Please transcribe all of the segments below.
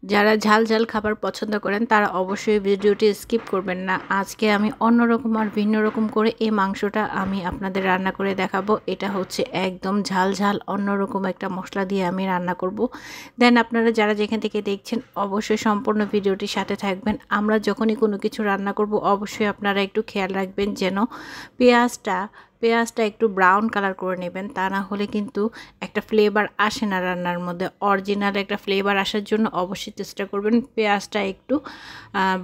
যারা ঝাল ঝাল খাবার পছন্দ করেন তারা অবশ্যই ভিডিওটি স্কিপ করবেন না। আজকে আমি অন্যরকম আর ভিন্ন রকম করে এই মাংসটা আমি আপনাদের রান্না করে দেখাবো। এটা হচ্ছে একদম ঝাল ঝাল অন্যরকম একটা মশলা দিয়ে আমি রান্না করব। দেন আপনারা যারা যেখান থেকে দেখছেন অবশ্যই সম্পূর্ণ ভিডিওটির সাথে থাকবেন। আমরা যখনই কোনো কিছু রান্না করব অবশ্যই আপনারা একটু খেয়াল রাখবেন যেন পেঁয়াজটা একটু ব্রাউন কালার করে নেবেন, তা না হলে কিন্তু একটা ফ্লেভার আসে না রান্নার মধ্যে। অরিজিনাল একটা ফ্লেভার আসার জন্য অবশ্যই চেষ্টা করবেন পেঁয়াজটা একটু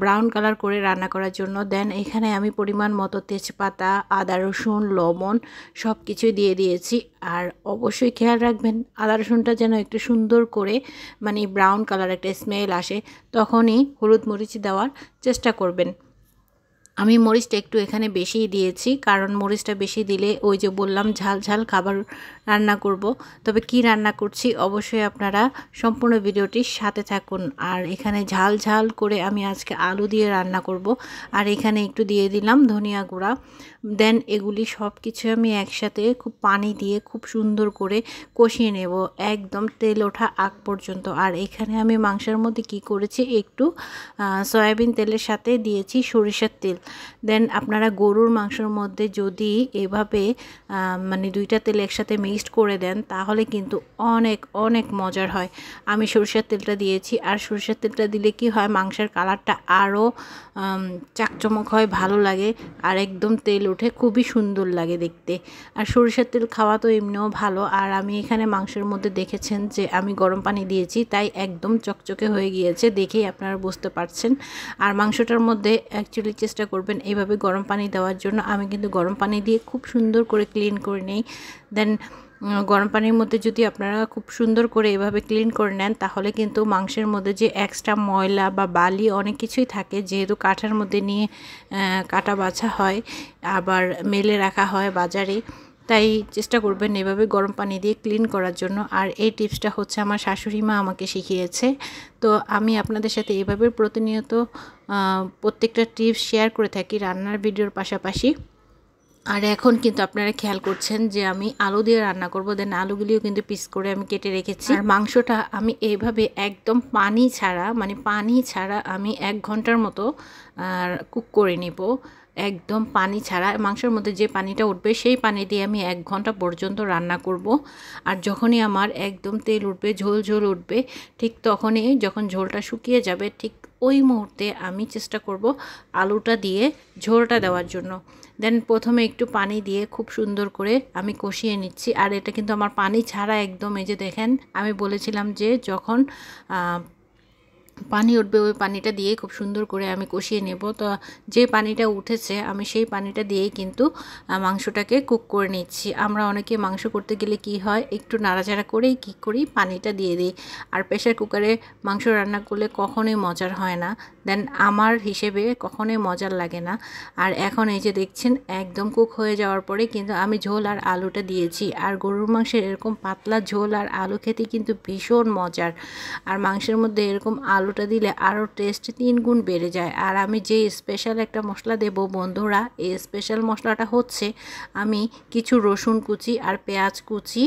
ব্রাউন কালার করে রান্না করার জন্য। দেন এখানে আমি পরিমাণ মতো তেজপাতা, আদা রসুন, লবণ সব কিছুই দিয়ে দিয়েছি। আর অবশ্যই খেয়াল রাখবেন আদা রসুনটা যেন একটু সুন্দর করে মানে ব্রাউন কালার একটা স্মেল আসে, তখনই হলুদ মরিচ দেওয়ার চেষ্টা করবেন। আমি মরিচটা একটু এখানে বেশিই দিয়েছি, কারণ মরিচটা বেশি দিলে ওই যে বললাম ঝাল ঝাল খাবার রান্না করব। তবে কি রান্না করছি অবশ্যই আপনারা সম্পূর্ণ ভিডিওটির সাথে থাকুন। আর এখানে ঝাল ঝাল করে আমি আজকে আলু দিয়ে রান্না করব। আর এখানে একটু দিয়ে দিলাম ধনিয়া গুঁড়া। দেন এগুলি সব কিছু আমি একসাথে খুব পানি দিয়ে খুব সুন্দর করে কষিয়ে নেব একদম তেল ওঠা আগ পর্যন্ত। আর এখানে আমি মাংসের মধ্যে কি করেছি, একটু সয়াবিন তেলের সাথে দিয়েছি সরিষার তেল। দেন আপনারা গরুর মাংসের মধ্যে যদি এভাবে মানে দুইটা তেল একসাথে মিক্সড করে দেন তাহলে কিন্তু অনেক অনেক মজার হয়। আমি সরিষার তেলটা দিয়েছি, আর সরিষার তেলটা দিলে কি হয় মাংসের কালারটা আরও চাকচমক হয়, ভালো লাগে, আর একদম তেল ওঠে, খুবই সুন্দর লাগে দেখতে। আর সরিষার তেল খাওয়া তো এমনিও ভালো। আর আমি এখানে মাংসের মধ্যে দেখেছেন যে আমি গরম পানি দিয়েছি, তাই একদম চকচকে হয়ে গিয়েছে, দেখেই আপনারা বুঝতে পারছেন। আর মাংসটার মধ্যে অ্যাকচুয়ালি চেষ্টা করবেন এইভাবে গরম পানি দেওয়ার জন্য। আমি কিন্তু গরম পানি দিয়ে খুব সুন্দর করে ক্লিন করে নেই। দেন গরম পানির মধ্যে যদি আপনারা খুব সুন্দর করে এভাবে ক্লিন করে নেন তাহলে কিন্তু মাংসের মধ্যে যে এক্সট্রা ময়লা বা বালি অনেক কিছুই থাকে, যেহেতু কাঠার মধ্যে নিয়ে কাটা বাছা হয়, আবার মেলে রাখা হয় বাজারে, তাই চেষ্টা করবেন এভাবে গরম পানি দিয়ে ক্লিন করার জন্য। আর এই টিপসটা হচ্ছে আমার শাশুড়ি মা আমাকে শিখিয়েছে। তো আমি আপনাদের সাথে এভাবে প্রতিনিয়ত প্রত্যেকটা টিপস শেয়ার করে থাকি রান্নার ভিডিওর পাশাপাশি। আর এখন কিন্তু আপনারা খেয়াল করছেন যে আমি আলু দিয়ে রান্না করব। দেন আলুগুলিও কিন্তু পিস করে আমি কেটে রেখেছি। আর মাংসটা আমি এইভাবে একদম পানি ছাড়া আমি 1 ঘন্টার মতো কুক করে নিব। একদম পানি ছাড়া মাংসের মধ্যে যে পানিটা উঠবে সেই পানি দিয়ে আমি 1 ঘন্টা পর্যন্ত রান্না করব। আর যখনই আমার একদম তেল উঠবে, ঝোল ঝোল উঠবে, ঠিক তখনই যখন ঝোলটা শুকিয়ে যাবে ঠিক ওই মুহূর্তে আমি চেষ্টা করব আলুটা দিয়ে ঝোলটা দেওয়ার জন্য। দেন প্রথমে একটু পানি দিয়ে খুব সুন্দর করে আমি কষিয়ে নিচ্ছি। আর এটা কিন্তু আমার পানি ছাড়া একদম, এই যে দেখেন আমি বলেছিলাম যে যখন পানি উঠবে ওই পানিটা দিয়ে খুব সুন্দর করে আমি কষিয়ে নেব। তো যে পানিটা উঠেছে আমি সেই পানিটা দিয়েই কিন্তু মাংসটাকে কুক করে নিচ্ছি। আমরা অনেকে মাংস করতে গেলে কি হয়, একটু নাড়াচাড়া করেই কী করি পানিটা দিয়ে দিই। আর প্রেশার কুকারে মাংস রান্না করলে কখনোই মজার হয় না। দেন আমার হিসেবে কখনোই মজার লাগে না। আর এখন এই যে দেখছেন একদম কুক হয়ে যাওয়ার পরে কিন্তু আমি ঝোল আর আলুটা দিয়েছি। আর গরুর মাংসের এরকম পাতলা ঝোল আর আলু খেতে কিন্তু ভীষণ মজার। আর মাংসের মধ্যে এরকম আলুটা দিলে আরও টেস্ট 3 গুণ বেড়ে যায়। আর আমি যে স্পেশাল একটা মশলা দেব বন্ধুরা, এই স্পেশাল মশলাটা হচ্ছে আমি কিছু রসুন কুচি আর পেঁয়াজ কুচি,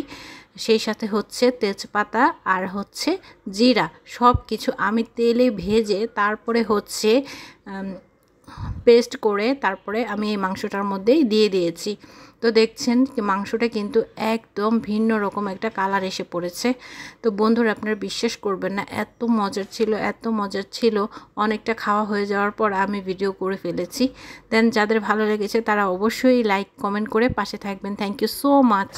সেই সাথে হচ্ছে তেজপাতা আর হচ্ছে জিরা, সব কিছু আমি তেলে ভেজে তারপরে হচ্ছে পেস্ট করে তারপরে আমি এই মাংসটার মধ্যেই দিয়ে দিয়েছি। তো দেখছেন মাংসটা কিন্তু একদম ভিন্ন রকম একটা কালার এসে পড়েছে। তো বন্ধুরা আপনারা বিশ্বাস করবেন না, এত মজার ছিল। অনেকটা খাওয়া হয়ে যাওয়ার পর আমি ভিডিও করে ফেলেছি। দেন যাদের ভালো লেগেছে তারা অবশ্যই লাইক কমেন্ট করে পাশে থাকবেন। Thank you so much.